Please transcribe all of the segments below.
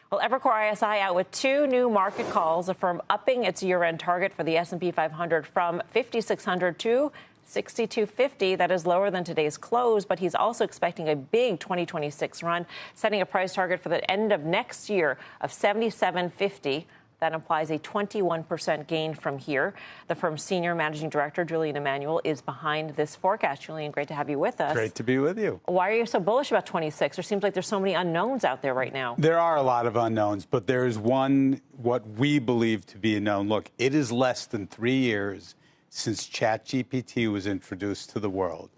Well, Evercore ISI out with two new market calls, a firm upping its year-end target for the S&P 500 from 5,600 to 6,250. That is lower than today's close, but he's also expecting a big 2026 run, setting a price target for the end of next year of 7,750. That implies a 21% gain from here. The firm's senior managing director, Julian Emanuel, is behind this forecast. Julian, great to have you with us. Great to be with you. Why are you so bullish about 26? There seems like there's so many unknowns out there right now. There are a lot of unknowns, but there is one, what we believe to be a known. Look, it is less than 3 years since ChatGPT was introduced to the world.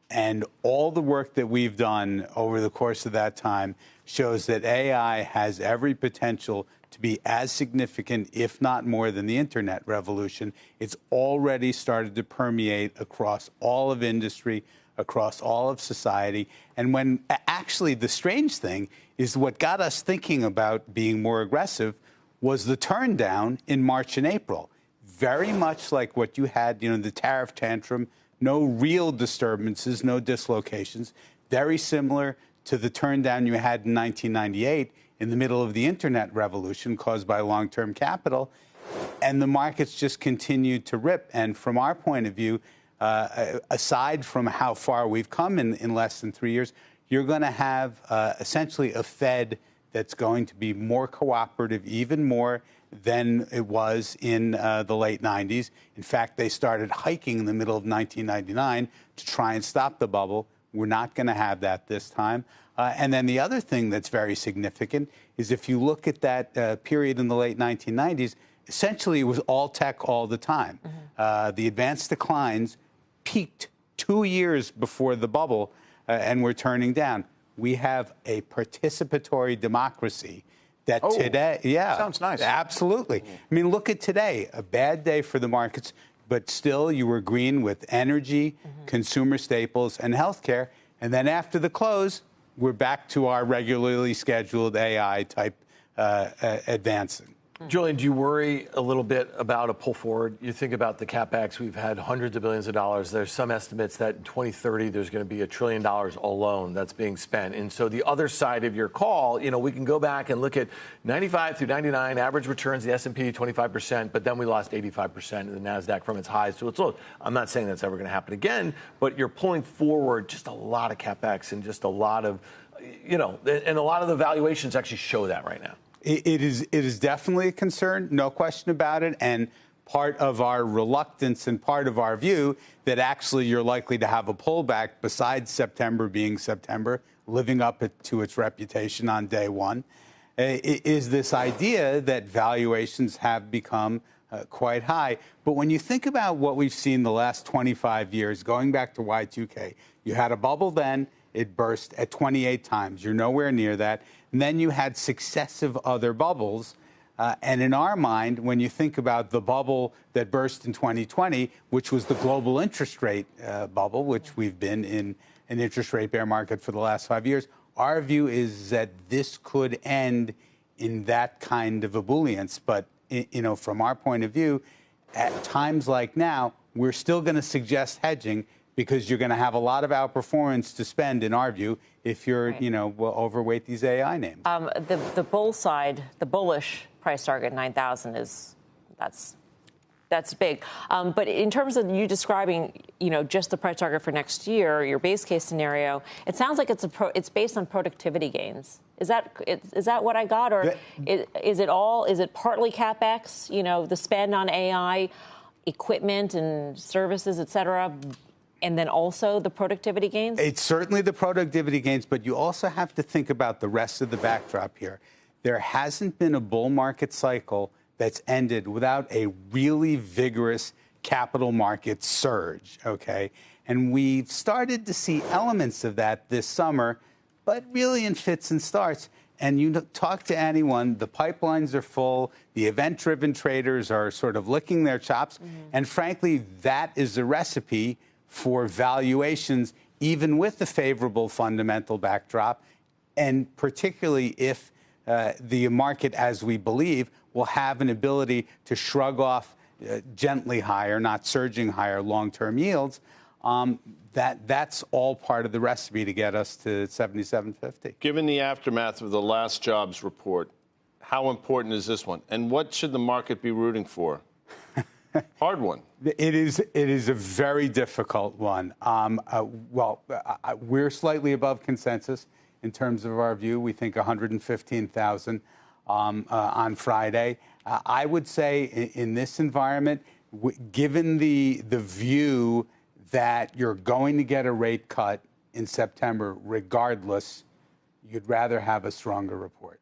And all the work that we've done over the course of that time shows that AI has every potential to be as significant, if not more, than the internet revolution. It's already started to permeate across all of industry, across all of society. And when actually the strange thing is what got us thinking about being more aggressive was the turn down in March and April. Very much like what you had, the tariff tantrum, no real disturbances, no dislocations, very similar to the turn down you had in 1998 in the middle of the internet revolution caused by long-term capital, and the markets just continued to rip. And from our point of view, aside from how far we've come in less than 3 years, you're going to have essentially a Fed that's going to be more cooperative, even more than it was in the late 90s. In fact, they started hiking in the middle of 1999 to try and stop the bubble. We're not going to have that this time. And then the other thing that's very significant is if you look at that period in the late 1990s, essentially it was all tech all the time. The advanced declines peaked 2 years before the bubble, and we're turning down. We have a participatory democracy that today, sounds nice. Absolutely. I mean, look at today, a bad day for the markets, but still you were green with energy, consumer staples, and healthcare. And then after the close, we're back to our regularly scheduled AI type advancing. Julian, do you worry a little bit about a pull forward? You think about the CapEx. We've had hundreds of billions of dollars. There's some estimates that in 2030, there's going to be $1 trillion alone that's being spent. And so the other side of your call, we can go back and look at 95 through 99, average returns, the S&P 25%, but then we lost 85% in the NASDAQ from its highs to its lows. I'm not saying that's ever going to happen again, but you're pulling forward just a lot of CapEx and just a lot of, and a lot of the valuations actually show that right now. It is definitely a concern, no question about it, and part of our reluctance and part of our view that actually you're likely to have a pullback besides September being September, living up to its reputation on day one, is this idea that valuations have become quite high. But when you think about what we've seen the last 25 years, going back to Y2K, you had a bubble then, it burst at 28 times. You're nowhere near that. And then you had successive other bubbles. And in our mind, when you think about the bubble that burst in 2020, which was the global interest rate bubble, which we've been in an interest rate bear market for the last 5 years, our view is that this could end in that kind of ebullience. But, from our point of view, at times like now, we're still going to suggest hedging because you're going to have a lot of outperformance to spend, in our view, if you're, will overweight these AI names. The bull side, the bullish price target 9,000 that's big. But in terms of you describing, just the price target for next year, your base case scenario, it sounds like it's based on productivity gains. Is that what I got, or is it partly CapEx? The spend on AI, equipment and services, et cetera. And then also the productivity gains? It's certainly the productivity gains, but you also have to think about the rest of the backdrop here. There hasn't been a bull market cycle that's ended without a really vigorous capital market surge, okay? And we've started to see elements of that this summer, but really in fits and starts. And you talk to anyone, the pipelines are full, the event-driven traders are sort of licking their chops, and frankly, that is a recipe for valuations, even with the favorable fundamental backdrop, and particularly if the market, as we believe, will have an ability to shrug off gently higher, not surging higher long-term yields. That's all part of the recipe to get us to 77.50. Given the aftermath of the last jobs report, how important is this one? And what should the market be rooting for? Hard one. It is a very difficult one. We're slightly above consensus in terms of our view. We think 115,000 on Friday. I would say in this environment, given the view that you're going to get a rate cut in September regardless, you'd rather have a stronger report.